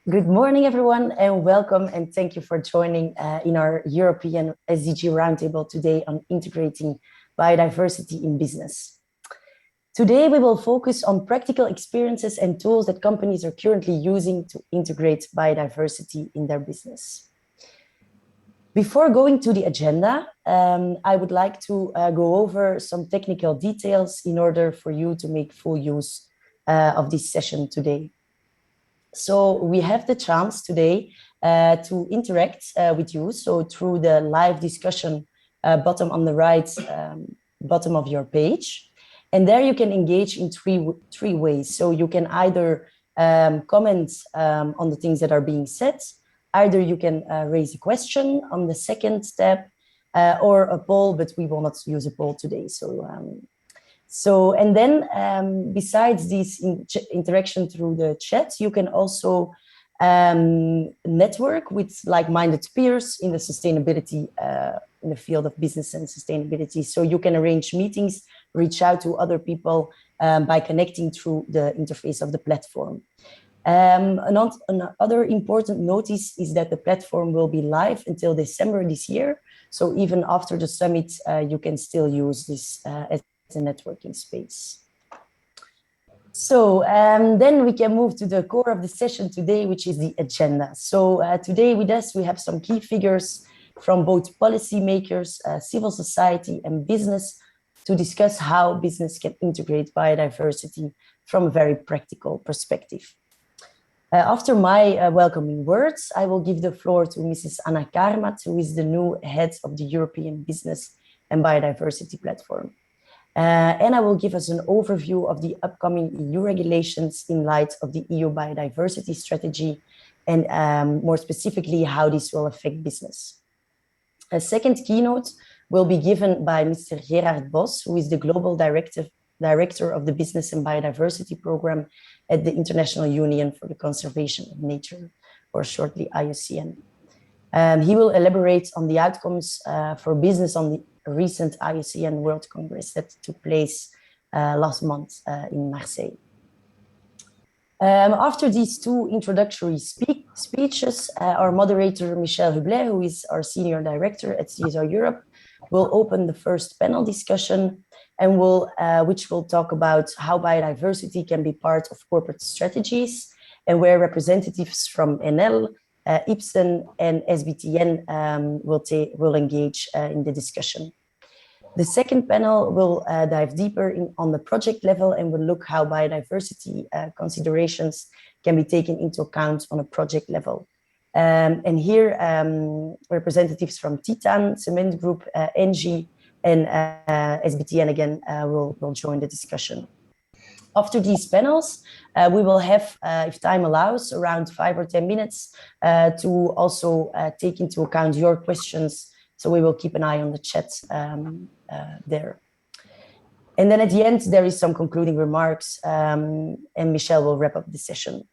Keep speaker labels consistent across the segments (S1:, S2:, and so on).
S1: Good morning, everyone, and welcome, and thank you for joining in our European SDG Roundtable today on integrating biodiversity in business. Today, we will focus on practical experiences and tools that companies are currently using to integrate biodiversity in their business. Before going to the agenda, I would like to go over some technical details in order for you to make full use of this session today. So we have the chance today to interact with you. So through the live discussion bottom on the right, bottom of your page. And there you can engage in three ways. So you can either comment on the things that are being said, either you can raise a question on the second step or a poll, but we will not use a poll today. And then besides this interaction through the chat, you can also network with like-minded peers in the sustainability, in the field of business and sustainability. So you can arrange meetings, reach out to other people by connecting through the interface of the platform. Another important notice is that the platform will be live until December this year. So even after the summit, you can still use this as a networking space. So then we can move to the core of the session today, which is the agenda. So today with us, we have some key figures from both policymakers, civil society and business to discuss how business can integrate biodiversity from a very practical perspective. After my welcoming words, I will give the floor to Mrs. Anna Karmaz, who is the new head of the European Business and Biodiversity Platform. And I will give us an overview of the upcoming EU regulations in light of the EU biodiversity strategy and more specifically how this will affect business. A second keynote will be given by Mr. Gerard Bos, who is the Global Director of the Business and Biodiversity Program at the International Union for the Conservation of Nature, or shortly ICN. He will elaborate on the outcomes for business on the recent ICN World Congress that took place last month in Marseille. After these two introductory speeches, our moderator, Michel Hublet, who is our Senior Director at CSR Europe, will open the first panel discussion and which will talk about how biodiversity can be part of corporate strategies and where representatives from NL, IPSEN and SBTN will engage in the discussion. The second panel will dive deeper on the project level and will look how biodiversity considerations can be taken into account on a project level. And here, representatives from Titan, Cement Group, Engie, and SBTN again will join the discussion. After these panels, we will have, if time allows, around 5 or 10 minutes to also take into account your questions. So we will keep an eye on the chat there. And then at the end, there is some concluding remarks and Michel will wrap up the session.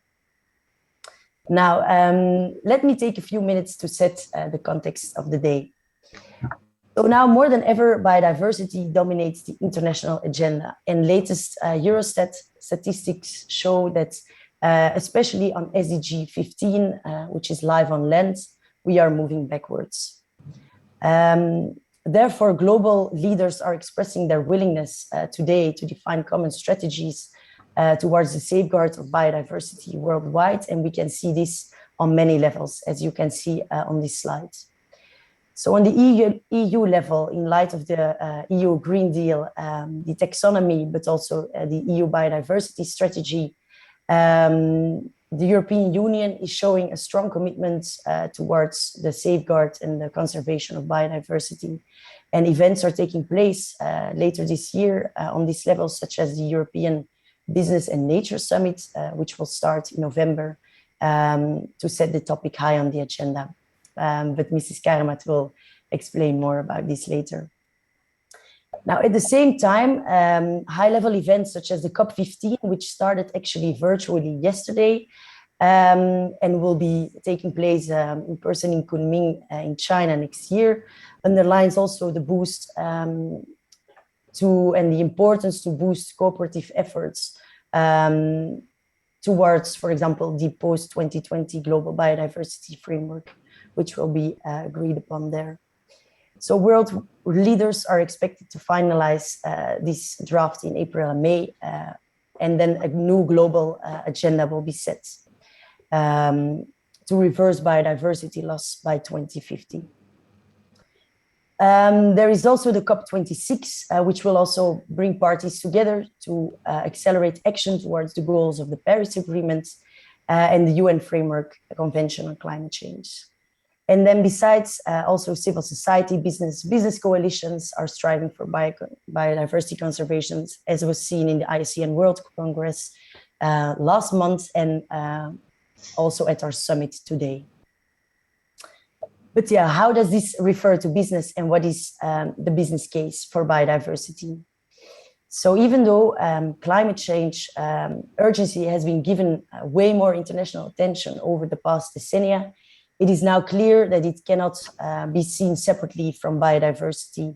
S1: Now, let me take a few minutes to set the context of the day. So now more than ever, biodiversity dominates the international agenda, and latest Eurostat statistics show that, especially on SDG 15, which is live on land, we are moving backwards. Therefore, global leaders are expressing their willingness today to define common strategies towards the safeguard of biodiversity worldwide, and we can see this on many levels, as you can see on this slide. So on the EU level, in light of the EU Green Deal, the taxonomy, but also the EU biodiversity strategy, the European Union is showing a strong commitment towards the safeguard and the conservation of biodiversity. And events are taking place later this year on this level, such as the European Business and Nature Summit, which will start in November to set the topic high on the agenda. But Mrs. Karmaz will explain more about this later. Now, at the same time, high-level events such as the COP15, which started actually virtually yesterday and will be taking place in person in Kunming in China next year, underlines also the boost and the importance to boost cooperative efforts towards, for example, the post-2020 global biodiversity framework, which will be agreed upon there. So world leaders are expected to finalize this draft in April and May, and then a new global agenda will be set to reverse biodiversity loss by 2050. There is also the COP26, which will also bring parties together to accelerate action towards the goals of the Paris Agreement and the UN Framework Convention on Climate Change. And then besides, also civil society, business coalitions are striving for biodiversity conservation, as was seen in the ICN World Congress last month and also at our summit today. But yeah, how does this refer to business, and what is the business case for biodiversity? So even though climate change urgency has been given way more international attention over the past decennia, it is now clear that it cannot be seen separately from biodiversity,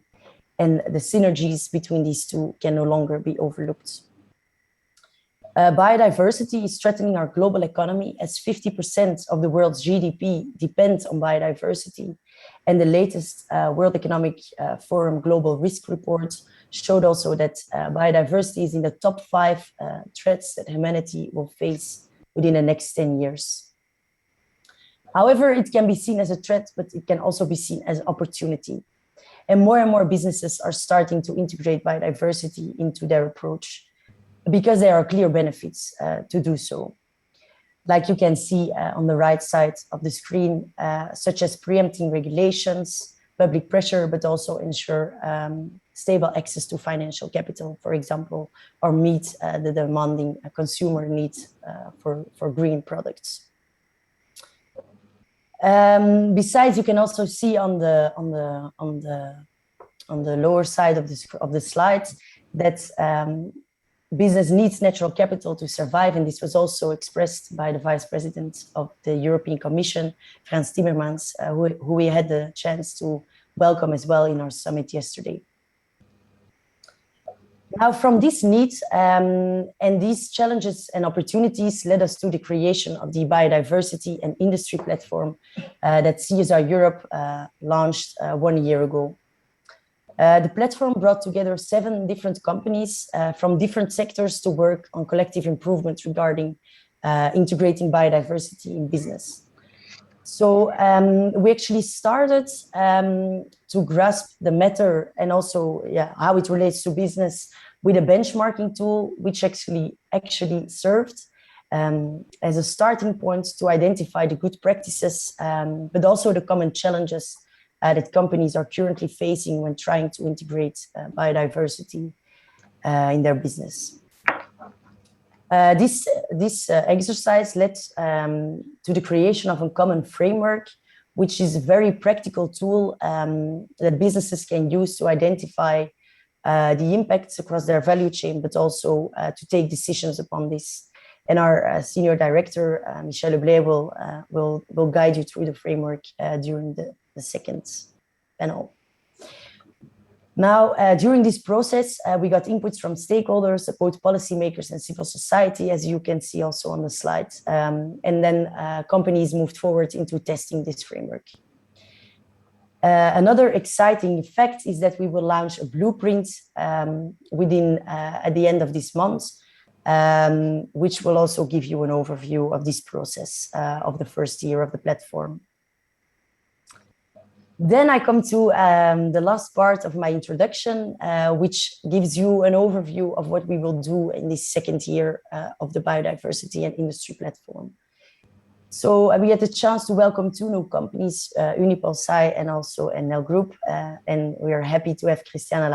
S1: and the synergies between these two can no longer be overlooked. Biodiversity is threatening our global economy, as 50% of the world's GDP depends on biodiversity. And the latest World Economic Forum Global Risk Report showed also that biodiversity is in the top 5 threats that humanity will face within the next 10 years. However, it can be seen as a threat, but it can also be seen as an opportunity. And more businesses are starting to integrate biodiversity into their approach, because there are clear benefits to do so. Like you can see on the right side of the screen, such as preempting regulations, public pressure, but also ensure stable access to financial capital, for example, or meet the demanding consumer needs for green products. Besides, you can also see on the lower side of the slide that business needs natural capital to survive, and this was also expressed by the Vice President of the European Commission, Frans Timmermans, who we had the chance to welcome as well in our summit yesterday. Now, from these needs and these challenges and opportunities led us to the creation of the Biodiversity and Industry platform that CSR Europe launched 1 year ago. The platform brought together 7 different companies from different sectors to work on collective improvements regarding integrating biodiversity in business. So we actually started to grasp the matter and also how it relates to business with a benchmarking tool, which actually served as a starting point to identify the good practices, but also the common challenges that companies are currently facing when trying to integrate biodiversity in their business. This exercise led to the creation of a common framework, which is a very practical tool that businesses can use to identify the impacts across their value chain, but also to take decisions upon this. And our senior director, Michel Leblay, will guide you through the framework during the second panel. Now, during this process, we got inputs from stakeholders, both policymakers and civil society, as you can see also on the slide. And then companies moved forward into testing this framework. Another exciting fact is that we will launch a blueprint at the end of this month, which will also give you an overview of this process of the first year of the platform. Then I come to the last part of my introduction, which gives you an overview of what we will do in this second year of the Biodiversity and Industry platform. So we had the chance to welcome 2 new companies, Unipol-SAI and also NL Group, and we are happy to have Christiana,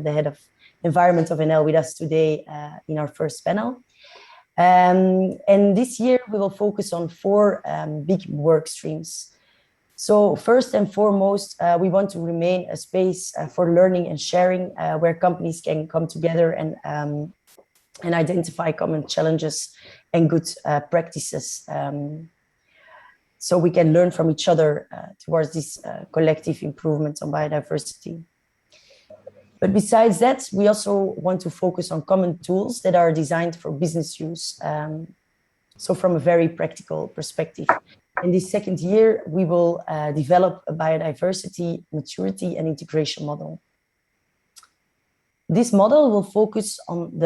S1: the head of Environment of NL, with us today in our first panel. And this year we will focus on 4 big work streams. So first and foremost, we want to remain a space for learning and sharing, where companies can come together and identify common challenges and good practices, so we can learn from each other towards this collective improvement on biodiversity. But besides that, we also want to focus on common tools that are designed for business use. So from a very practical perspective. In this second year, we will develop a biodiversity, maturity, and integration model. This model will focus on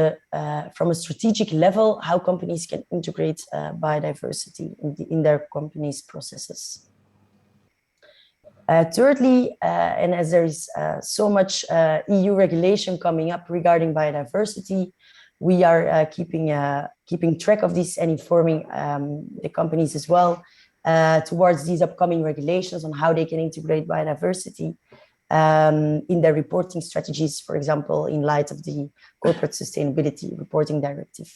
S1: from a strategic level, how companies can integrate biodiversity in their company's processes. Thirdly, and as there is so much EU regulation coming up regarding biodiversity, we are keeping track of this and informing the companies as well towards these upcoming regulations on how they can integrate biodiversity in their reporting strategies, for example, in light of the Corporate Sustainability Reporting Directive.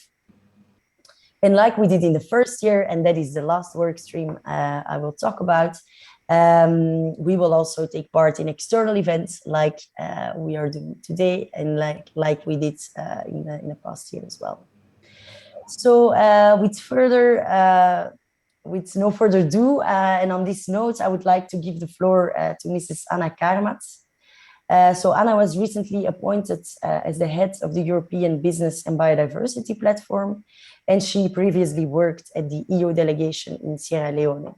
S1: And like we did in the first year, and that is the last work stream I will talk about, we will also take part in external events like we are doing today and like we did in the past year as well. So with no further ado, and on this note, I would like to give the floor to Mrs. Anna Karmaz. So Anna was recently appointed as the head of the European Business and Biodiversity Platform, and she previously worked at the EU delegation in Sierra Leone.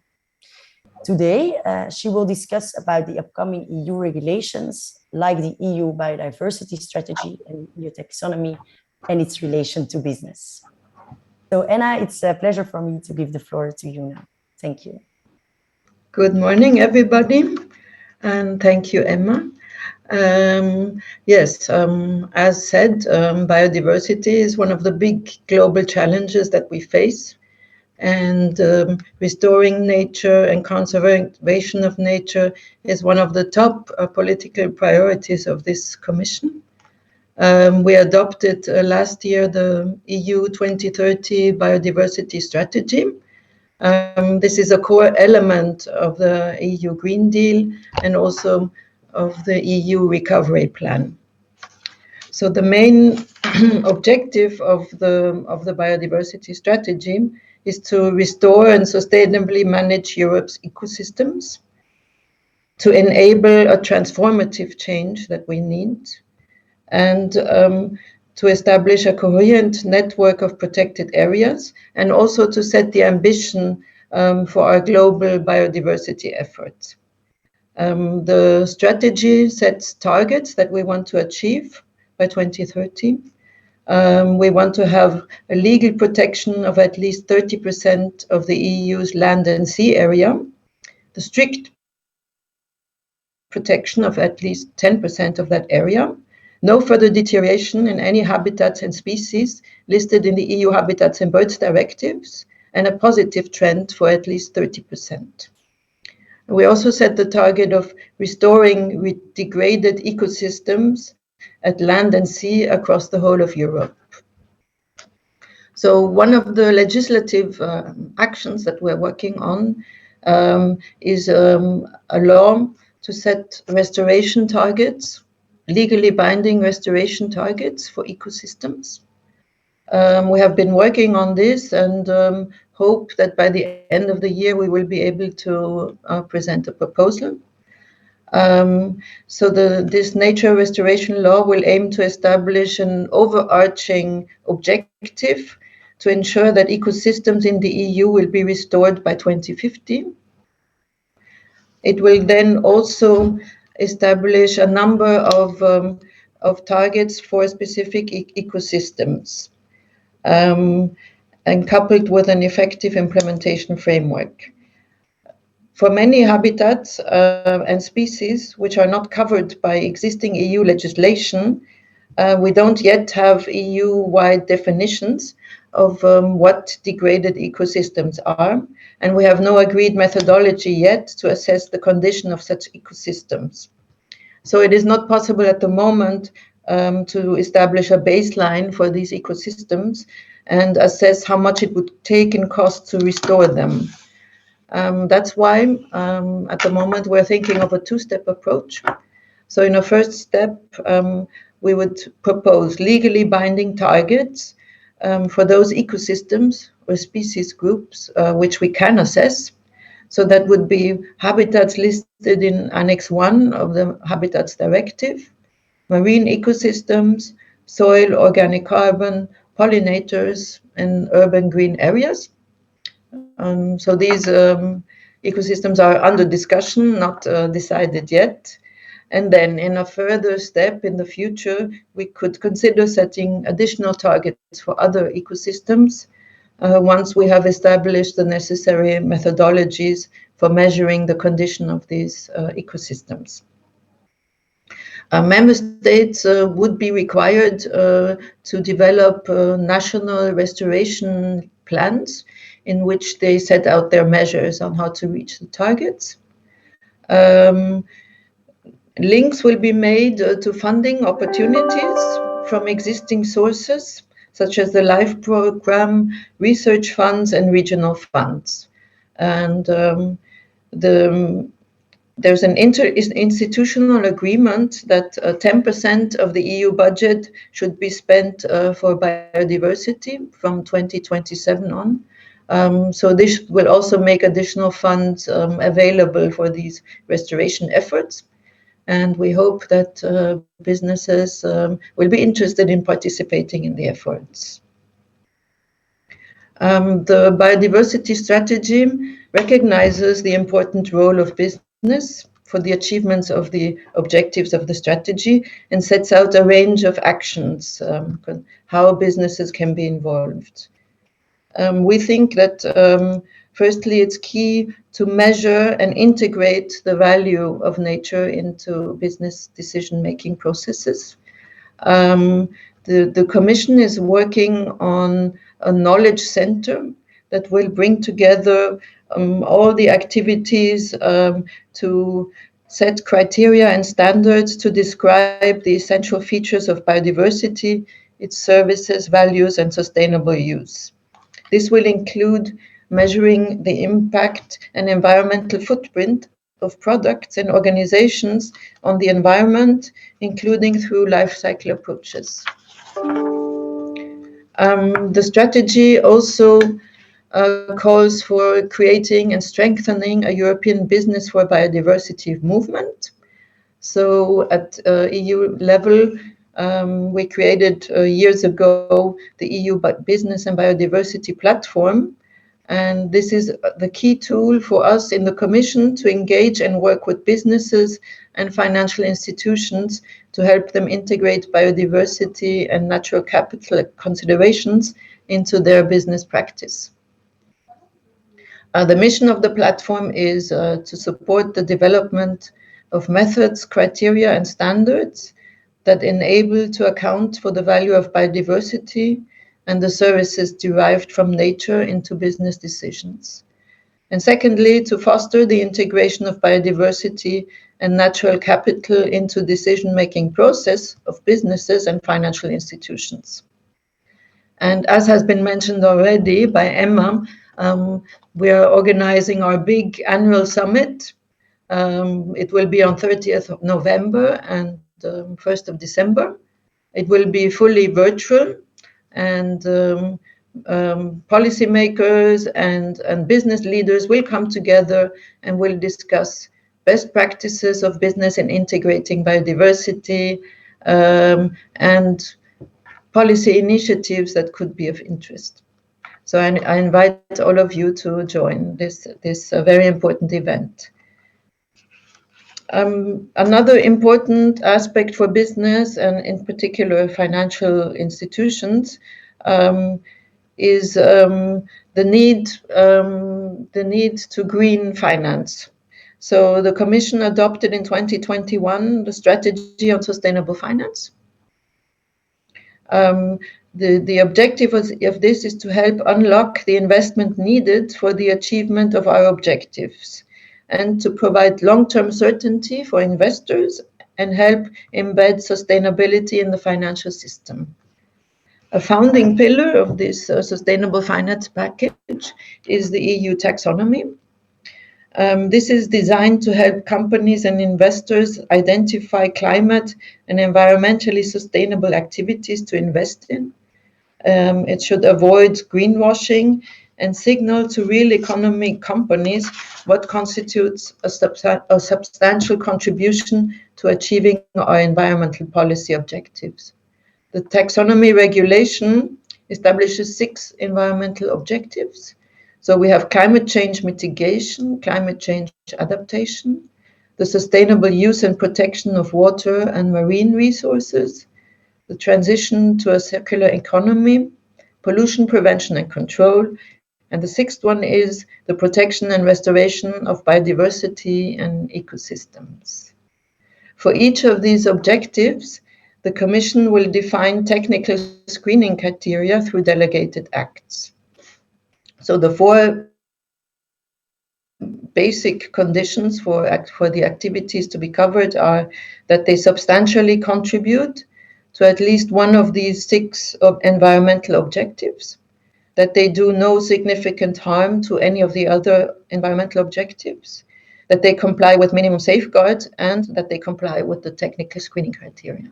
S1: Today, she will discuss about the upcoming EU regulations, like the EU Biodiversity Strategy and EU Taxonomy, and its relation to business. So Anna, it's a pleasure for me to give the floor to you now. Thank you.
S2: Good morning, everybody, and thank you, Emma. Yes, as said, biodiversity is one of the big global challenges that we face, and restoring nature and conservation of nature is one of the top political priorities of this Commission. We adopted last year the EU 2030 Biodiversity Strategy. This is a core element of the EU Green Deal and also of the EU Recovery Plan. So the main objective of the biodiversity strategy is to restore and sustainably manage Europe's ecosystems, to enable a transformative change that we need, and to establish a coherent network of protected areas, and also to set the ambition for our global biodiversity efforts. The strategy sets targets that we want to achieve by 2030. We want to have a legal protection of at least 30% of the EU's land and sea area, the strict protection of at least 10% of that area, no further deterioration in any habitats and species listed in the EU Habitats and Birds Directives, and a positive trend for at least 30%. We also set the target of restoring degraded ecosystems at land and sea across the whole of Europe. So one of the legislative actions that we're working on is a law to set restoration targets, legally binding restoration targets for ecosystems. We have been working on this and hope that by the end of the year we will be able to present a proposal. So this nature restoration law will aim to establish an overarching objective to ensure that ecosystems in the EU will be restored by 2050. It will then also establish a number of targets for specific ecosystems, and coupled with an effective implementation framework. For many habitats and species which are not covered by existing EU legislation, we don't yet have EU-wide definitions of what degraded ecosystems are, and we have no agreed methodology yet to assess the condition of such ecosystems. So it is not possible at the moment to establish a baseline for these ecosystems and assess how much it would take in cost to restore them. That's why at the moment we're thinking of a two-step approach. So in a first step, we would propose legally binding targets for those ecosystems or species groups which we can assess. So that would be habitats listed in Annex 1 of the Habitats Directive, marine ecosystems, soil, organic carbon, pollinators, and urban green areas. So these ecosystems are under discussion, not decided yet. And then in a further step in the future, we could consider setting additional targets for other ecosystems once we have established the necessary methodologies for measuring the condition of these ecosystems. Member states would be required to develop national restoration plans in which they set out their measures on how to reach the targets. Links will be made to funding opportunities from existing sources, such as the LIFE program, research funds, and regional funds. And there's an institutional agreement that 10% of the EU budget should be spent for biodiversity from 2027 on. So this will also make additional funds available for these restoration efforts. And we hope that businesses will be interested in participating in the efforts. The biodiversity strategy recognizes the important role of business for the achievements of the objectives of the strategy and sets out a range of actions, how businesses can be involved. We think that firstly, it's key to measure and integrate the value of nature into business decision-making processes. The Commission is working on a knowledge center that will bring together all the activities to set criteria and standards to describe the essential features of biodiversity, its services, values, and sustainable use. This will include measuring the impact and environmental footprint of products and organizations on the environment, including through life cycle approaches. The strategy also calls for creating and strengthening a European business for biodiversity movement. So at EU level, we created years ago the EU Business and Biodiversity Platform. And this is the key tool for us in the Commission to engage and work with businesses and financial institutions to help them integrate biodiversity and natural capital considerations into their business practice. The mission of the platform is to support the development of methods, criteria, and standards that enable to account for the value of biodiversity and the services derived from nature into business decisions. And secondly, to foster the integration of biodiversity and natural capital into decision-making process of businesses and financial institutions. And as has been mentioned already by Emma, we are organizing our big annual summit. It will be on 30th of November and 1st of December. It will be fully virtual, and policymakers and business leaders will come together and will discuss best practices of business in integrating biodiversity and policy initiatives that could be of interest. So I invite all of you to join this very important event. Another important aspect for business and in particular financial institutions is the need to green finance. So the Commission adopted in 2021 the strategy on sustainable finance. The objective of this is to help unlock the investment needed for the achievement of our objectives and to provide long-term certainty for investors and help embed sustainability in the financial system. A founding pillar of this sustainable finance package is the EU taxonomy. This is designed to help companies and investors identify climate and environmentally sustainable activities to invest in. It should avoid greenwashing and signal to real economy companies what constitutes a substantial contribution to achieving our environmental policy objectives. The taxonomy regulation establishes 6 environmental objectives, So we have climate change mitigation, climate change adaptation, the sustainable use and protection of water and marine resources, the transition to a circular economy, pollution prevention and control, and the sixth one is the protection and restoration of biodiversity and ecosystems. For each of these objectives, the Commission will define technical screening criteria through delegated acts. So the four basic conditions for the activities to be covered are that they substantially contribute to at least one of these six environmental objectives, that they do no significant harm to any of the other environmental objectives, that they comply with minimum safeguards, and that they comply with the technical screening criteria.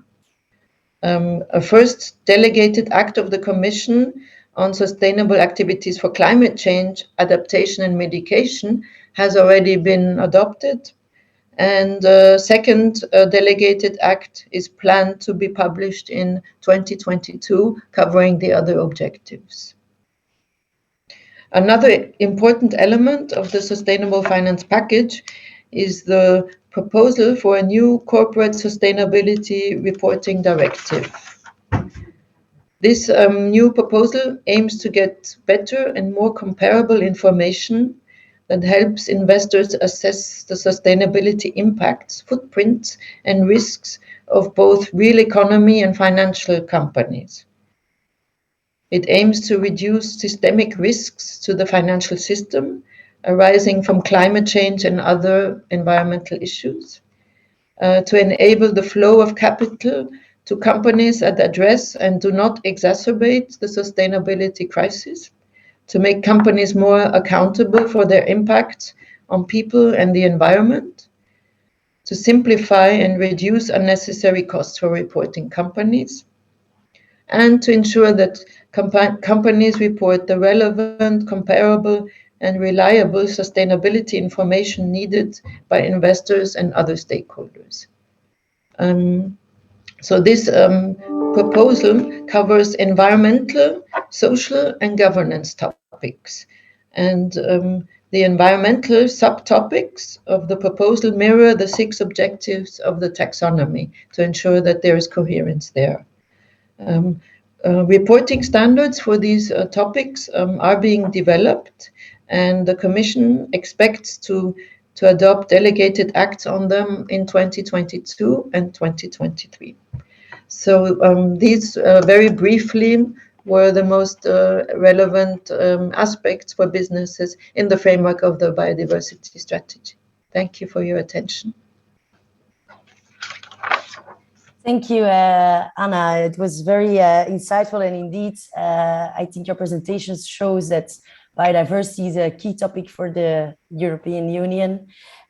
S2: A first delegated act of the Commission on sustainable activities for climate change, adaptation and mitigation has already been adopted. And a second delegated act is planned to be published in 2022, covering the other objectives. Another important element of the Sustainable Finance Package is the proposal for a new corporate sustainability reporting directive. This new proposal aims to get better and more comparable information that helps investors assess the sustainability impacts, footprints, and risks of both real economy and financial companies. It aims to reduce systemic risks to the financial system arising from climate change and other environmental issues, to enable the flow of capital to companies that address and do not exacerbate the sustainability crisis, to make companies more accountable for their impact on people and the environment, to simplify and reduce unnecessary costs for reporting companies, and to ensure that companies report the relevant, comparable, and reliable sustainability information needed by investors and other stakeholders. So this proposal covers environmental, social, and governance topics. And the environmental subtopics of the proposal mirror the 6 objectives of the taxonomy to ensure that there is coherence there. Reporting standards for these topics are being developed, and the Commission expects to adopt delegated acts on them in 2022 and 2023. So these very briefly were the most relevant aspects for businesses in the framework of the biodiversity strategy. Thank you for your attention.
S1: Thank you, Anna. It was very insightful, and indeed, I think your presentation shows that biodiversity is a key topic for the European Union,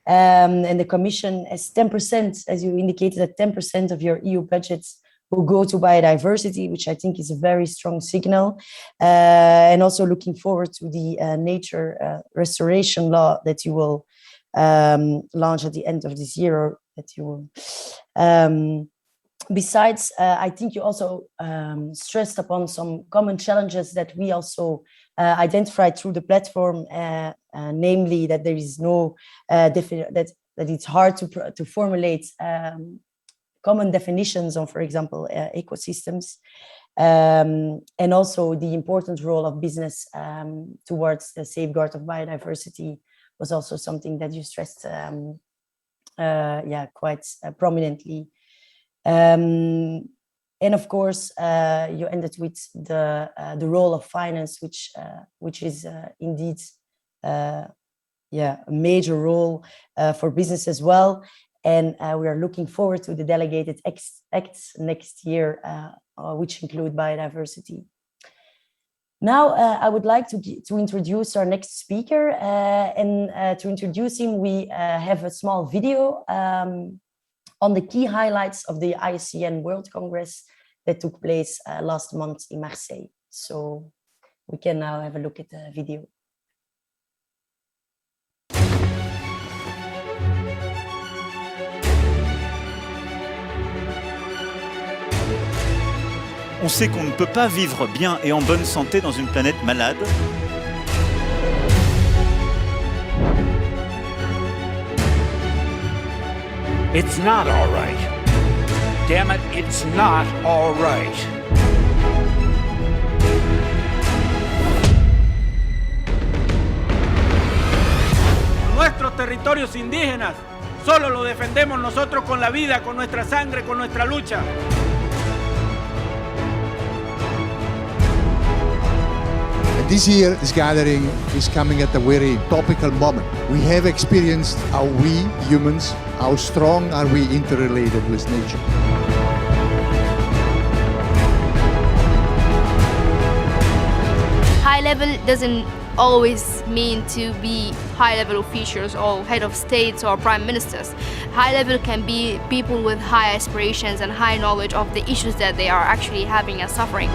S1: and the Commission has 10%, as you indicated, that 10% of your EU budget will go to biodiversity, which I think is a very strong signal, and also looking forward to the nature restoration law that you will launch at the end of this year, or that you will. Besides, I think you also stressed upon some common challenges that we also identified through the platform, namely that there is no that it's hard to formulate common definitions on, for example, ecosystems, and also the important role of business towards the safeguard of biodiversity was also something that you stressed, quite prominently. And of course, you ended with the role of finance, which is indeed a major role for business as well. And we are looking forward to the delegated acts next year, which include biodiversity. Now, I would like to introduce our next speaker, and to introduce him, we have a small video on the key highlights of the ICN World Congress that took place last month in Marseille. So we can now have a look at the video.
S3: On sait qu'on ne peut pas vivre bien et en bonne santé dans une planète malade. It's not all right. Damn it, it's not all right. Nuestros territorios indígenas solo lo defendemos nosotros con la vida, con nuestra sangre, con nuestra lucha.
S4: This year, this gathering is coming at a very topical moment. We have experienced how we humans, how strong are we interrelated with nature.
S5: High level doesn't always mean to be high-level officials or head of states or prime ministers. High level can be people with high aspirations and high knowledge of the issues that they are actually having and suffering.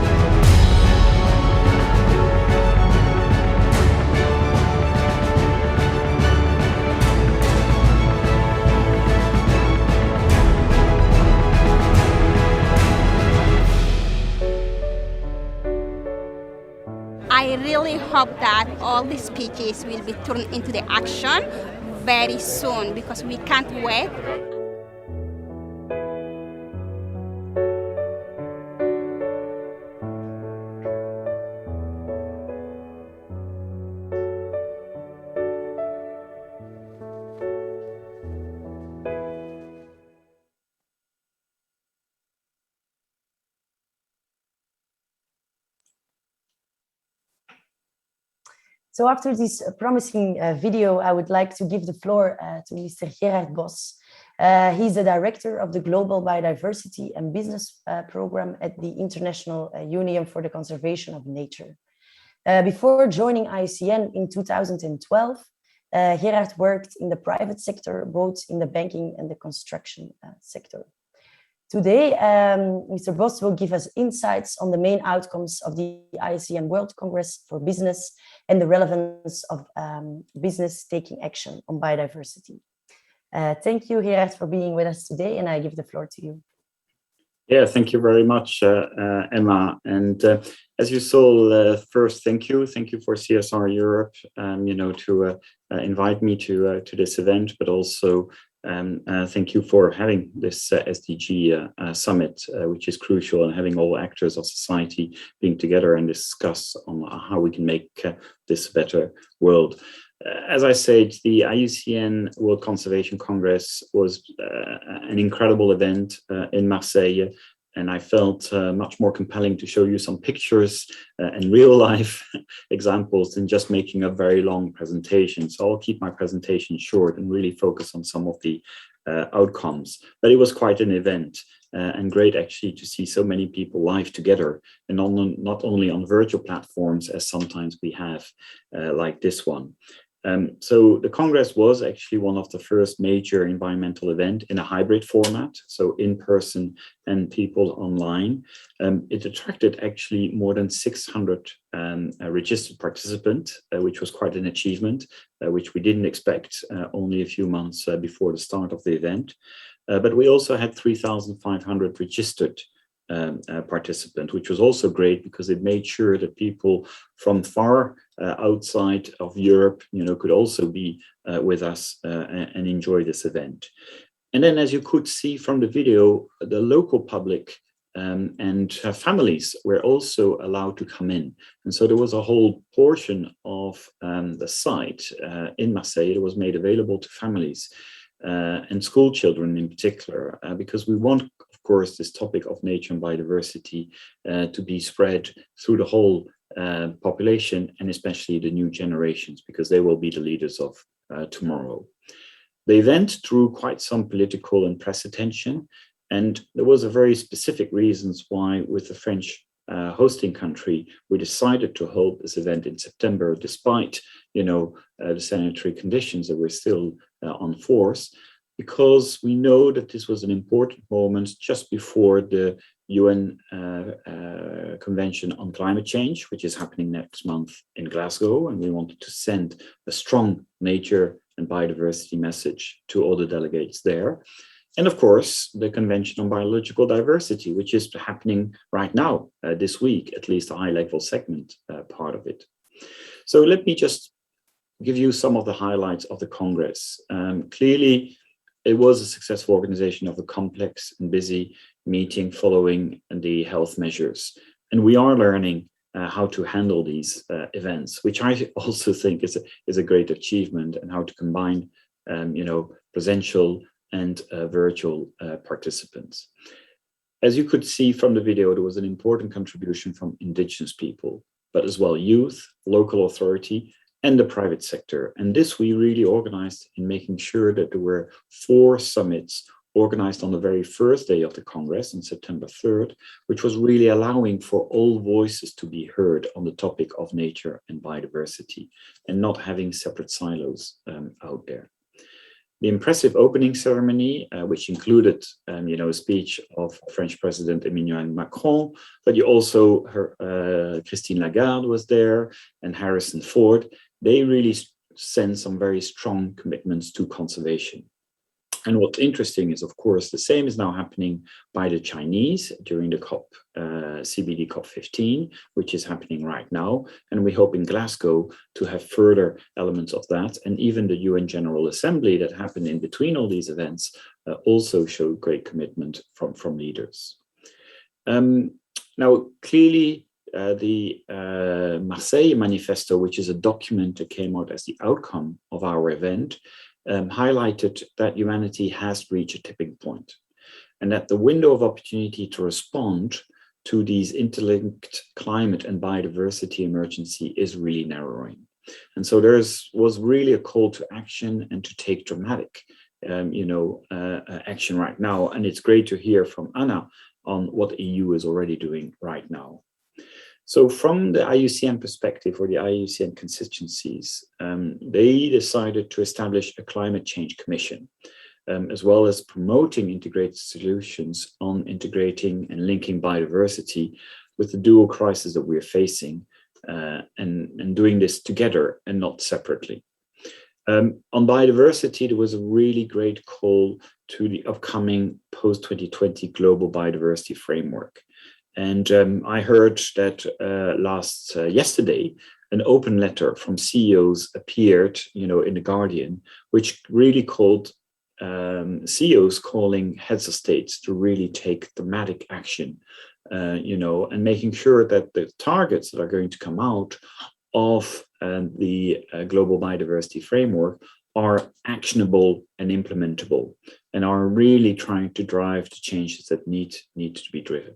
S6: I really hope that all the speeches will be turned into the action very soon because we can't wait.
S1: So after this promising video, I would like to give the floor to Mr. Gerard Bos. He's the director of the Global Biodiversity and Business Program at the International Union for the Conservation of Nature. Before joining ICN in 2012, Gerard worked in the private sector, both in the banking and the construction sector. Today, Mr. Bos will give us insights on the main outcomes of the ICN World Congress for Business and the relevance of business taking action on biodiversity. Thank you, Gerard, for being with us today, and I give the floor to you.
S7: Yeah, thank you very much, Emma. And as you saw, first, thank you for CSR Europe, to invite me to this event, but also thank you for having this SDG Summit, which is crucial, and having all actors of society being together and discuss on how we can make this a better world. As I said, the ICN World Conservation Congress was an incredible event in Marseille, and I felt much more compelling to show you some pictures and real life examples than just making a very long presentation. So I'll keep my presentation short and really focus on some of the outcomes. But it was quite an event and great actually to see so many people live together, and not only on virtual platforms as sometimes we have like this one. So the Congress was actually one of the first major environmental events in a hybrid format, so in person and people online. It attracted actually more than 600 registered participants, which was quite an achievement, which we didn't expect only a few months before the start of the event. But we also had 3,500 registered participant, which was also great because it made sure that people from far outside of Europe, could also be with us and enjoy this event. And then, as you could see from the video, the local public and families were also allowed to come in. And so there was a whole portion of the site in Marseille that was made available to families and school children in particular, because we want, of course, this topic of nature and biodiversity to be spread through the whole population, and especially the new generations, because they will be the leaders of tomorrow. The event drew quite some political and press attention, and there was a very specific reasons why, with the French hosting country, we decided to hold this event in September, despite the sanitary conditions that were still on force, because we know that this was an important moment just before the UN Convention on Climate Change, which is happening next month in Glasgow, and we wanted to send a strong nature and biodiversity message to all the delegates there. And of course, the Convention on Biological Diversity, which is happening right now, this week, at least a high-level segment part of it. So let me just give you some of the highlights of the Congress. Clearly, it was a successful organization of a complex and busy meeting following the health measures. And we are learning how to handle these events, which I also think is a great achievement, and how to combine, presential and virtual participants. As you could see from the video, there was an important contribution from indigenous people, but as well youth, local authority, and the private sector. And this we really organized in making sure that there were 4 summits organized on the very first day of the Congress on September 3rd, which was really allowing for all voices to be heard on the topic of nature and biodiversity, and not having separate silos out there. The impressive opening ceremony, which included, a speech of French President Emmanuel Macron, but you also heard Christine Lagarde was there, and Harrison Ford. They really sent some very strong commitments to conservation. And what's interesting is, of course, the same is now happening by the Chinese during the CBD COP15, which is happening right now. And we hope in Glasgow to have further elements of that. And even the UN General Assembly that happened in between all these events also showed great commitment from leaders. Now, clearly, the Marseille Manifesto, which is a document that came out as the outcome of our event, highlighted that humanity has reached a tipping point, and that the window of opportunity to respond to these interlinked climate and biodiversity emergency is really narrowing. And so was really a call to action and to take dramatic action right now. And it's great to hear from Anna on what the EU is already doing right now. So from the IUCN perspective, or the IUCN constituencies, they decided to establish a climate change commission, as well as promoting integrated solutions on integrating and linking biodiversity with the dual crisis that we're facing, and doing this together and not separately. On biodiversity, there was a really great call to the upcoming post-2020 global biodiversity framework. And I heard that yesterday, an open letter from CEOs appeared, in the Guardian, which really called CEOs calling heads of states to really take thematic action, and making sure that the targets that are going to come out of the global biodiversity framework are actionable and implementable, and are really trying to drive the changes that need to be driven.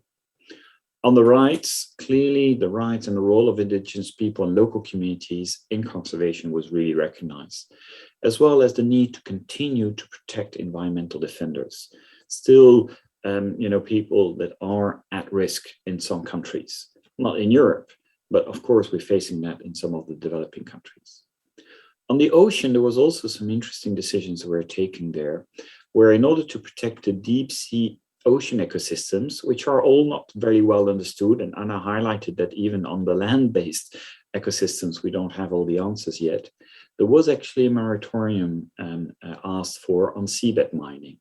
S7: On the rights, clearly the rights and the role of indigenous people and local communities in conservation was really recognized, as well as the need to continue to protect environmental defenders. Still, people that are at risk in some countries, not in Europe, but of course we're facing that in some of the developing countries. On the ocean, there was also some interesting decisions that were taken there, where in order to protect the deep sea ocean ecosystems, which are all not very well understood, and Anna highlighted that even on the land-based ecosystems, we don't have all the answers yet. There was actually a moratorium asked for on seabed mining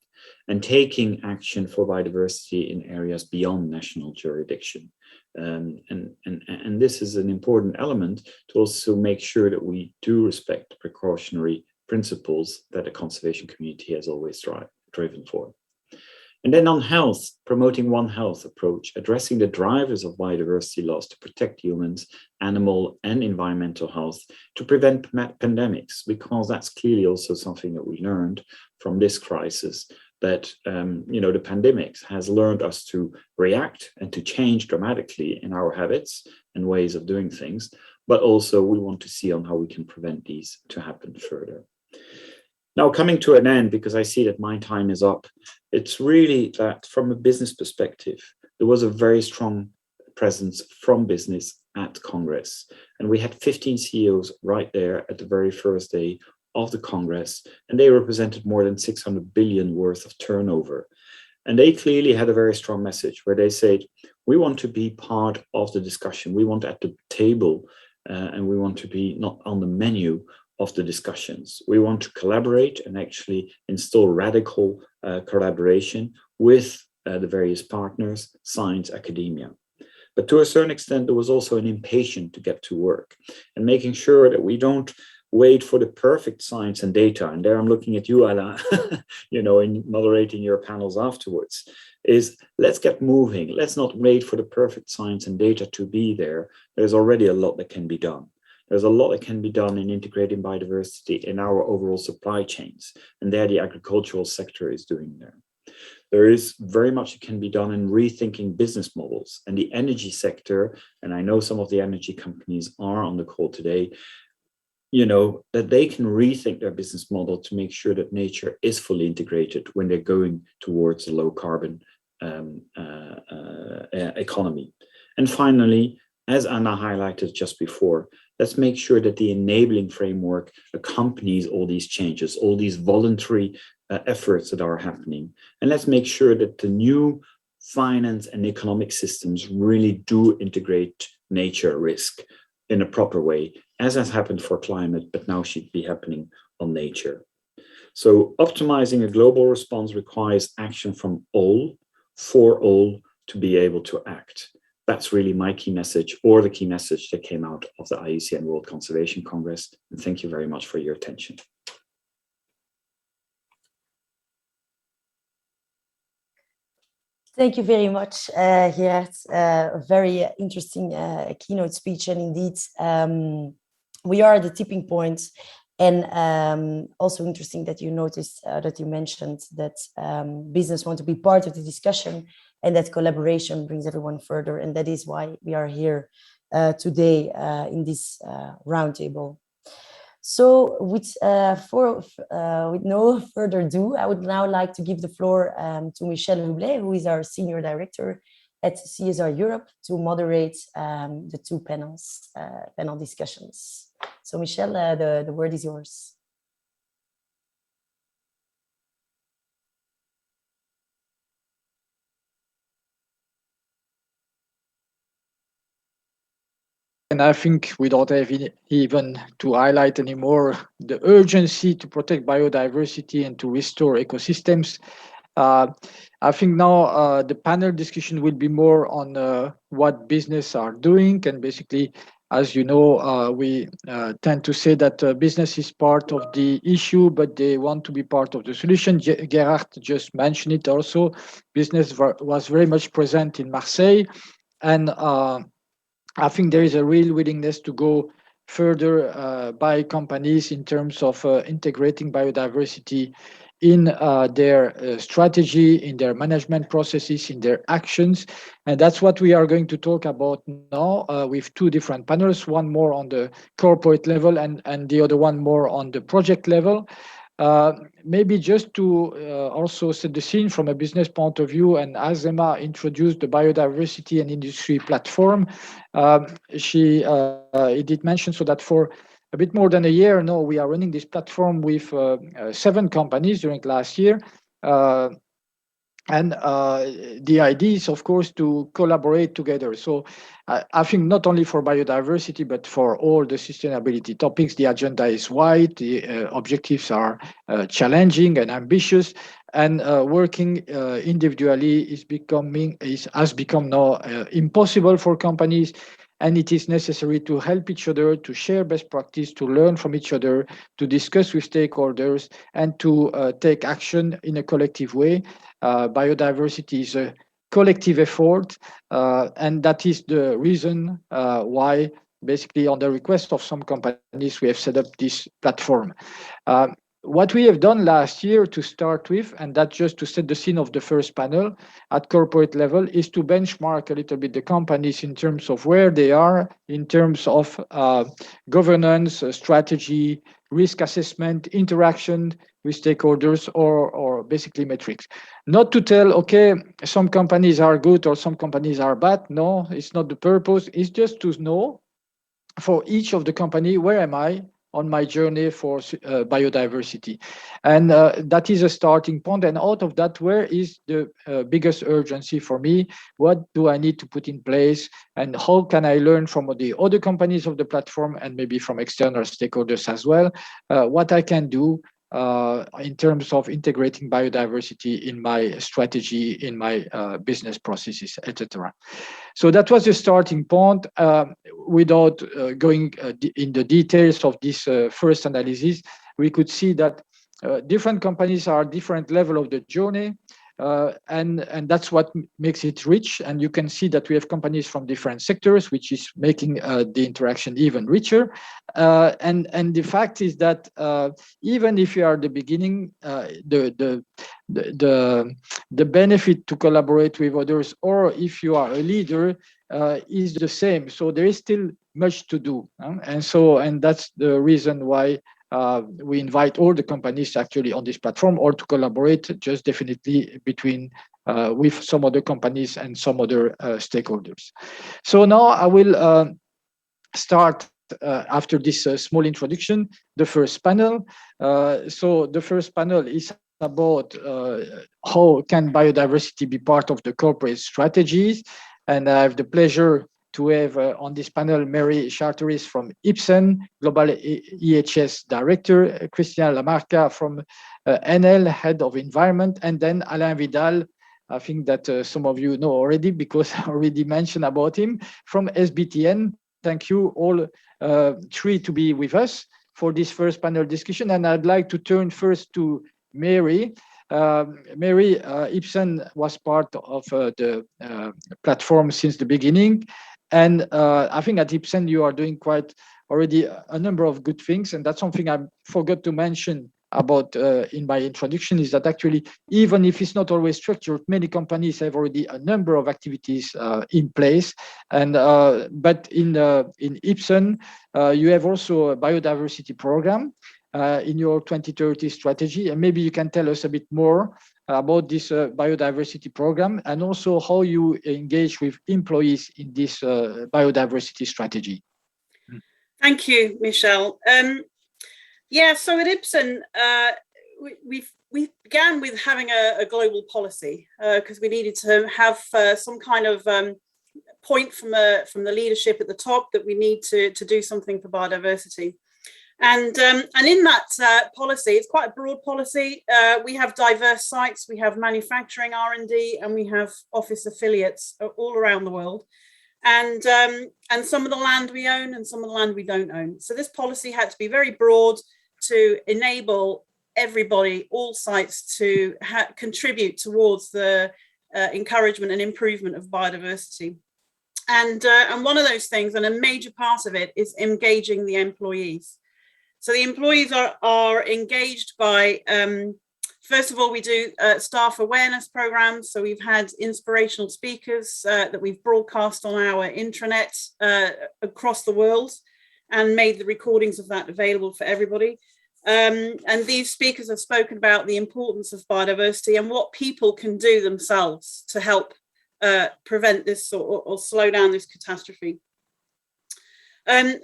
S7: and taking action for biodiversity in areas beyond national jurisdiction. And this is an important element to also make sure that we do respect the precautionary principles that the conservation community has always driven for. And then on health, promoting One Health approach, addressing the drivers of biodiversity loss to protect humans, animal and environmental health, to prevent pandemics, because that's clearly also something that we learned from this crisis, that the pandemics has learned us to react and to change dramatically in our habits and ways of doing things, but also we want to see on how we can prevent these to happen further. Now, coming to an end, because I see that my time is up, it's really that from a business perspective, there was a very strong presence from business at Congress. And we had 15 CEOs right there at the very first day of the Congress, and they represented more than 600 billion worth of turnover. And they clearly had a very strong message where they said, we want to be part of the discussion. We want at the table, and we want to be not on the menu of the discussions. We want to collaborate and actually install radical collaboration with the various partners, science, academia. But to a certain extent, there was also an impatience to get to work and making sure that we don't wait for the perfect science and data. And there I'm looking at you, Alain, in moderating your panels afterwards, is let's get moving. Let's not wait for the perfect science and data to be there. There's already a lot that can be done. There's a lot that can be done in integrating biodiversity in our overall supply chains. And there the agricultural sector is doing there. There is very much that can be done in rethinking business models, and the energy sector, and I know some of the energy companies are on the call today, that they can rethink their business model to make sure that nature is fully integrated when they're going towards a low carbon economy. And finally, as Anna highlighted just before, let's make sure that the enabling framework accompanies all these changes, all these voluntary efforts that are happening. And let's make sure that the new finance and economic systems really do integrate nature risk in a proper way, as has happened for climate, but now should be happening on nature. So optimizing a global response requires action from all, for all, to be able to act. That's really my key message, or the key message that came out of the ICN World Conservation Congress. And thank you very much for your attention.
S1: Thank you very much, Gerard. A very interesting keynote speech, and indeed, we are at the tipping point. And also interesting that you noticed that you mentioned that business want to be part of the discussion, and that collaboration brings everyone further. And that is why we are here today in this roundtable. So with no further ado, I would now like to give the floor to Michel Hublet, who is our Senior Director at CSR Europe, to moderate the two panel discussions. So Michel, the word is yours.
S8: And I think we don't have even to highlight anymore the urgency to protect biodiversity and to restore ecosystems. I think now the panel discussion will be more on what business are doing. And basically, as you know, we tend to say that business is part of the issue, but they want to be part of the solution. Gerard just mentioned it also. Business was very much present in Marseille. And I think there is a real willingness to go further by companies in terms of integrating biodiversity in their strategy, in their management processes, in their actions. And that's what we are going to talk about now with two different panels, one more on the corporate level and the other one more on the project level. Maybe just to also set the scene from a business point of view, and as Emma introduced the Biodiversity and Industry platform, she did mention so that for a bit more than a year now, we are running this platform with 7 companies during last year. And the idea is, of course, to collaborate together. So I think not only for biodiversity, but for all the sustainability topics, the agenda is wide, the objectives are challenging and ambitious, and working individually has become now impossible for companies. And it is necessary to help each other, to share best practice, to learn from each other, to discuss with stakeholders, and to take action in a collective way. Biodiversity is a collective effort, and that is the reason why, basically, on the request of some companies, we have set up this platform. What we have done last year to start with, and that's just to set the scene of the first panel at corporate level, is to benchmark a little bit the companies in terms of where they are, in terms of governance, strategy, risk assessment, interaction with stakeholders, or basically metrics. Not to tell, okay, some companies are good or some companies are bad. No, it's not the purpose. It's just to know for each of the company, where am I on my journey for biodiversity? And that is a starting point. And out of that, where is the biggest urgency for me? What do I need to put in place? And how can I learn from the other companies of the platform, and maybe from external stakeholders as well, what I can do in terms of integrating biodiversity in my strategy, in my business processes, etc. So that was the starting point. Without going in the details of this first analysis, we could see that different companies are different level of the journey. And that's what makes it rich. And you can see that we have companies from different sectors, which is making the interaction even richer. And the fact is that even if you are at the beginning, the benefit to collaborate with others, or if you are a leader, is the same. So there is still much to do, and that's the reason why we invite all the companies actually on this platform, or to collaborate just definitely between with some other companies and some other stakeholders. So now I will start after this small introduction, the first panel. So the first panel is about how can biodiversity be part of the corporate strategies. And I have the pleasure to have on this panel Mary Charteris from IPSEN, Global EHS Director, Christiana Lamarca from NL, Head of Environment, and then Alain Vidal, I think that some of you know already because I already mentioned about him, from SBTN. Thank you all three to be with us for this first panel discussion. And I'd like to turn first to Mary. Mary, IPSEN was part of the platform since the beginning. And I think at IPSEN, you are doing quite already a number of good things. And that's something I forgot to mention about in my introduction, is that actually, even if it's not always structured, many companies have already a number of activities in place. And but in IPSEN, you have also a biodiversity program in your 2030 strategy. And maybe you can tell us a bit more about this biodiversity program, and also how you engage with employees in this biodiversity strategy.
S9: Thank you, Michel. Yeah, so at IPSEN, we began with having a global policy because we needed to have some kind of point from the leadership at the top that we need to do something for biodiversity. And in that policy, it's quite a broad policy. We have diverse sites, we have manufacturing R&D, and we have office affiliates all around the world. And some of the land we own and some of the land we don't own. So this policy had to be very broad to enable everybody, all sites, to contribute towards the encouragement and improvement of biodiversity. And one of those things, and a major part of it, is engaging the employees. So the employees are engaged by, first of all, we do staff awareness programs. So we've had inspirational speakers that we've broadcast on our intranet across the world and made the recordings of that available for everybody. And these speakers have spoken about the importance of biodiversity and what people can do themselves to help prevent this or slow down this catastrophe.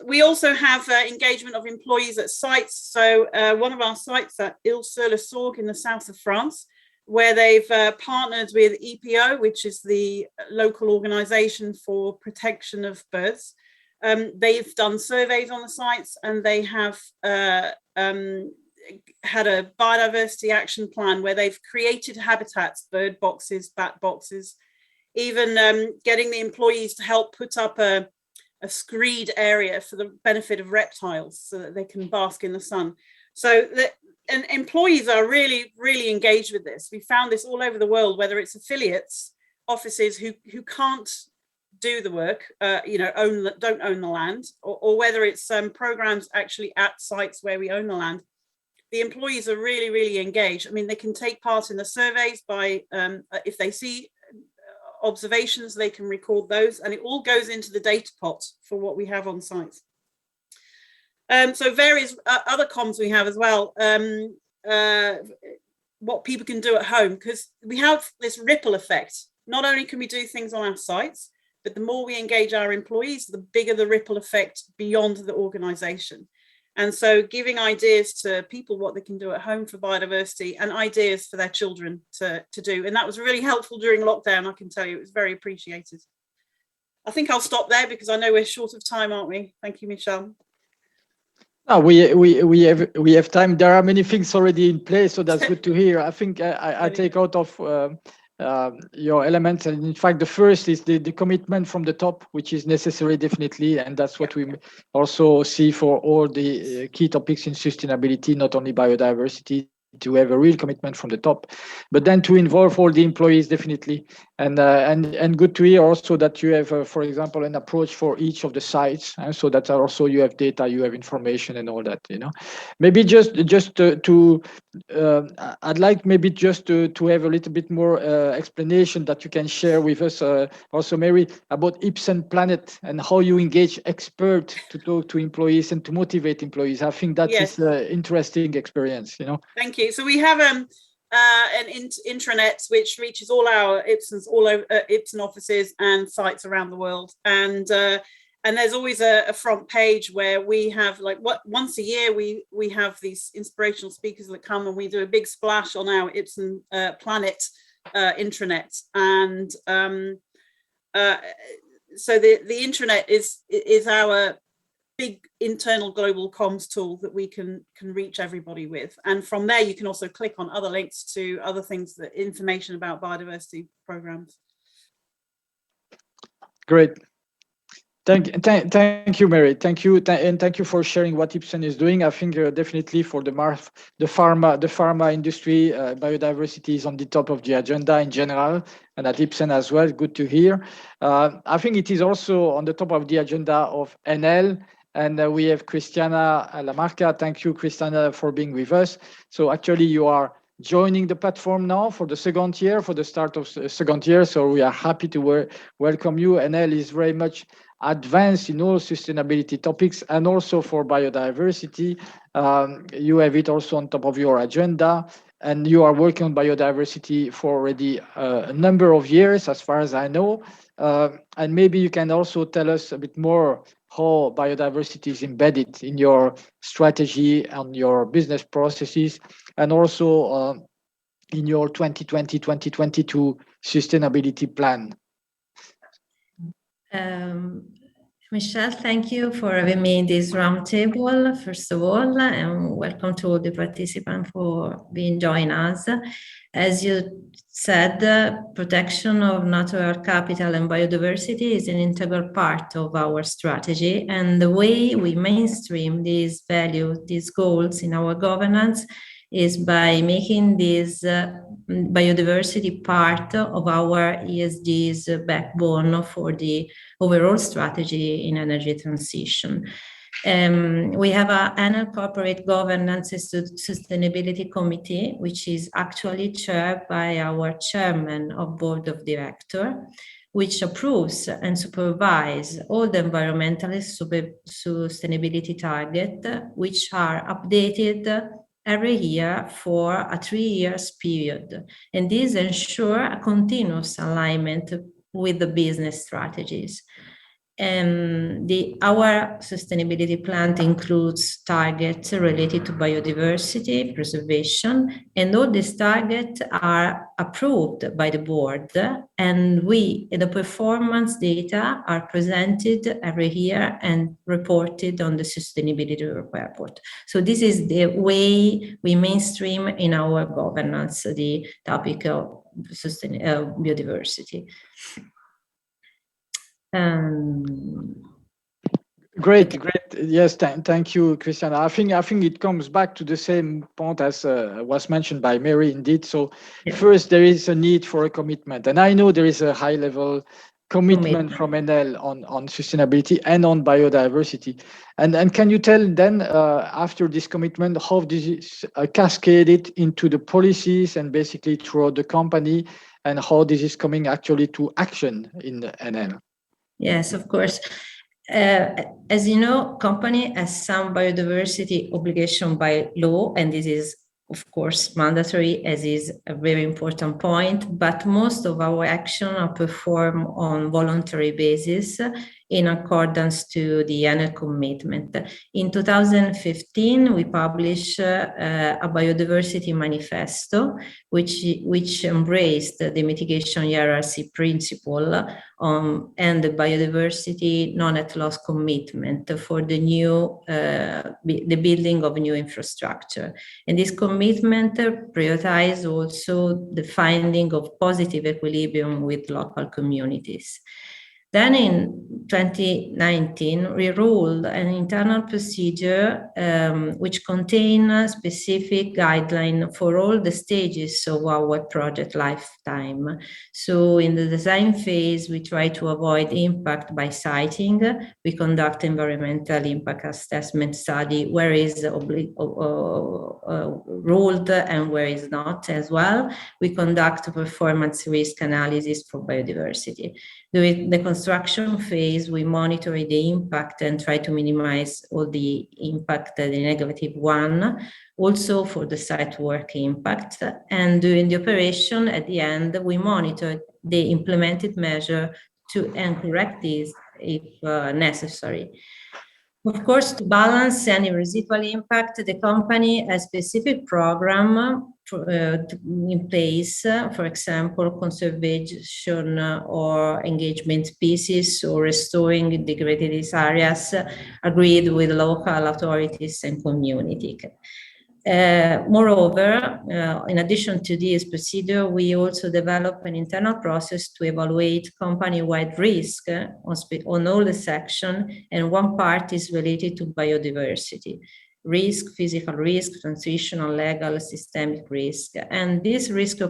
S9: We also have engagement of employees at sites. So one of our sites at Île-sur-le-Sorgue in the south of France, where they've partnered with EPO, which is the local organization for protection of birds. They've done surveys on the sites, and they have had a biodiversity action plan where they've created habitats, bird boxes, bat boxes, even getting the employees to help put up a screed area for the benefit of reptiles so that they can bask in the sun. So and employees are really, really engaged with this. We found this all over the world, whether it's affiliates, offices who can't do the work, don't own the land, or whether it's programs actually at sites where we own the land. The employees are really, really engaged. I mean, they can take part in the surveys by, if they see observations, they can record those, and it all goes into the data pot for what we have on sites. So various other comms we have as well, what people can do at home, because we have this ripple effect. Not only can we do things on our sites, but the more we engage our employees, the bigger the ripple effect beyond the organization. And so giving ideas to people what they can do at home for biodiversity, and ideas for their children to do. And that was really helpful during lockdown, I can tell you. It was very appreciated. I think I'll stop there because I know we're short of time, aren't we? Thank you, Michel.
S8: No, we have time. There are many things already in place, so that's good to hear. I think I take out of your elements, and in fact, the first is the commitment from the top, which is necessary definitely, and that's what we also see for all the key topics in sustainability, not only biodiversity, to have a real commitment from the top, but then to involve all the employees definitely, and good to hear also that you have, for example, an approach for each of the sites, so that also you have data, you have information, and all that. Maybe just I'd like maybe just to have a little bit more explanation that you can share with us, also Mary, about IPSEN Planet and how you engage experts to talk to employees and to motivate employees. I think that is an interesting experience.
S9: Thank you. So we have an intranet which reaches all our IPSENs, all over IPSEN offices and sites around the world, and there's always a front page where we have once a year we have these inspirational speakers that come, and we do a big splash on our IPSEN Planet intranet, and so the intranet is our big internal global comms tool that we can reach everybody with, and from there you can also click on other links to other things, that information about biodiversity programs.
S8: Great. Thank you, Mary. Thank you, and thank you for sharing what IPSEN is doing. I think definitely for the pharma industry, biodiversity is on the top of the agenda in general, and at IPSEN as well. Good to hear. I think it is also on the top of the agenda of NL. And we have Christiana Lamarca. Thank you, Christiana, for being with us. So actually you are joining the platform now for the second year, for the start of the second year. So we are happy to welcome you. NL is very much advanced in all sustainability topics, and also for biodiversity. You have it also on top of your agenda, and you are working on biodiversity for already a number of years, as far as I know. And maybe you can also tell us a bit more how biodiversity is embedded in your strategy and your business processes, and also in your 2020-2022 sustainability plan.
S10: Michelle, thank you for having me in this roundtable, first of all, and welcome to all the participants for being joining us. As you said, protection of natural capital and biodiversity is an integral part of our strategy, and the way we mainstream these values, these goals in our governance is by making this biodiversity part of our ESG's backbone for the overall strategy in energy transition. We have an annual corporate governance sustainability committee, which is actually chaired by our chairman of board of directors, which approves and supervises all the environmental sustainability targets, which are updated every year for a 3 years period. And this ensures a continuous alignment with the business strategies. Our sustainability plan includes targets related to biodiversity preservation, and all these targets are approved by the board, and the performance data are presented every year and reported on the sustainability report. So this is the way we mainstream in our governance the topic of biodiversity.
S8: Great. Yes, thank you, Christiana. I think it comes back to the same point as was mentioned by Mary, indeed. So first, there is a need for a commitment, and I know there is a high-level commitment from NL on sustainability and on biodiversity. And can you tell then, after this commitment, how this is cascaded into the policies and basically throughout the company, and how this is coming actually to action in NL?
S10: Yes, of course. As you know, company has some biodiversity obligation by law, and this is, of course, mandatory, as is a very important point, but most of our action are performed on voluntary basis in accordance to the annual commitment. In 2015, we published a biodiversity manifesto, which embraced the mitigation hierarchy principle and the biodiversity non-at-loss commitment for the new, the building of new infrastructure. And this commitment prioritized also the finding of positive equilibrium with local communities. Then in 2019, we ruled an internal procedure which contained specific guidelines for all the stages of our project lifetime. So in the design phase, we try to avoid impact by siting. We conduct environmental impact assessment study where is ruled and where is not as well. We conduct performance risk analysis for biodiversity. During the construction phase, we monitor the impact and try to minimize all the impact, the negative one, also for the site work impact. And during the operation, at the end, we monitor the implemented measure and correct this if necessary. Of course, to balance any residual impact, the company has a specific program in place, for example, conservation or engagement species or restoring degraded areas agreed with local authorities and community. Moreover, in addition to this procedure, we also develop an internal process to evaluate company-wide risk on all the sections, and one part is related to biodiversity. Risk, physical risk, transitional, legal, systemic risk. And this risk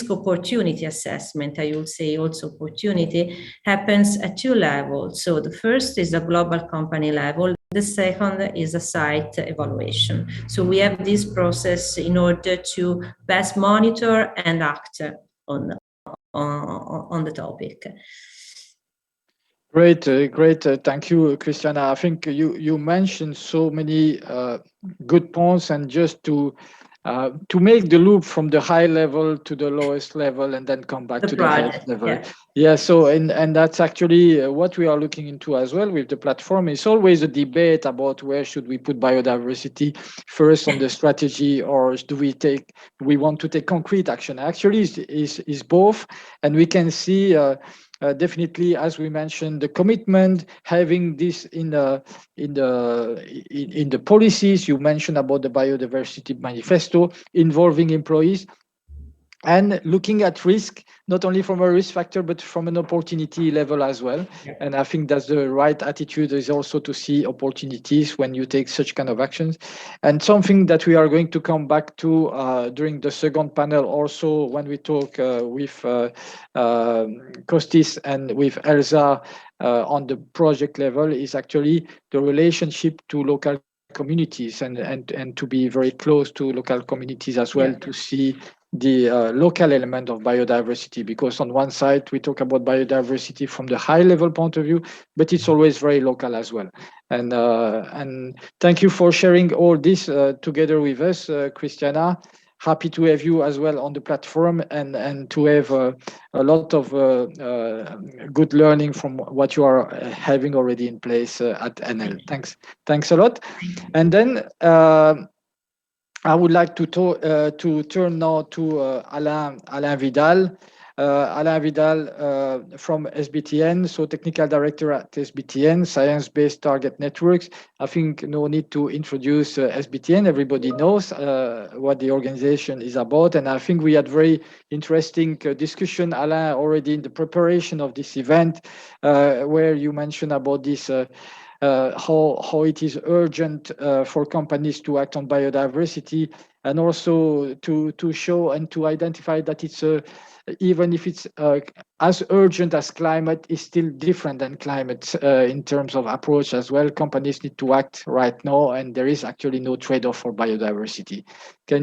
S10: opportunity assessment, I would say also opportunity, happens at two levels. So the first is a global company level. The second is a site evaluation. So we have this process in order to best monitor and act on the topic.
S8: Great. Thank you, Christiana. I think you mentioned so many good points, and just to make the loop from the high level to the lowest level and then come back to the highest level. Yeah. So and that's actually what we are looking into as well with the platform. It's always a debate about where should we put biodiversity first on the strategy, or do we want to take concrete action? Actually, is both, and we can see. Definitely, as we mentioned, the commitment, having this in the policies. You mentioned about the biodiversity manifesto, involving employees, and looking at risk, not only from a risk factor, but from an opportunity level as well. Yeah. And I think that's the right attitude, is also to see opportunities when you take such kind of actions. And something that we are going to come back to during the second panel, also when we talk with Kostis and with Elsa on the project level, is actually the relationship to local communities and to be very close to local communities as well, to see the local element of biodiversity, because on one side we talk about biodiversity from the high level point of view, but it's always very local as well. And thank you for sharing all this together with us, Christiana. Happy to have you as well on the platform, and to have a lot of good learning from what you are having already in place at NL. Thanks a lot. And then I would like to turn now to Alain Vidal. Alain Vidal from SBTN, so Technical Director at SBTN, Science-Based Target Networks. I think no need to introduce SBTN. Everybody knows what the organization is about. And I think we had very interesting discussion, Alain, already in the preparation of this event, where you mentioned about this how it is urgent for companies to act on biodiversity, and also to show and to identify that it's even if it's as urgent as climate, is still different than climate in terms of approach as well. Companies need to act right now, and there is actually no trade-off for biodiversity. Can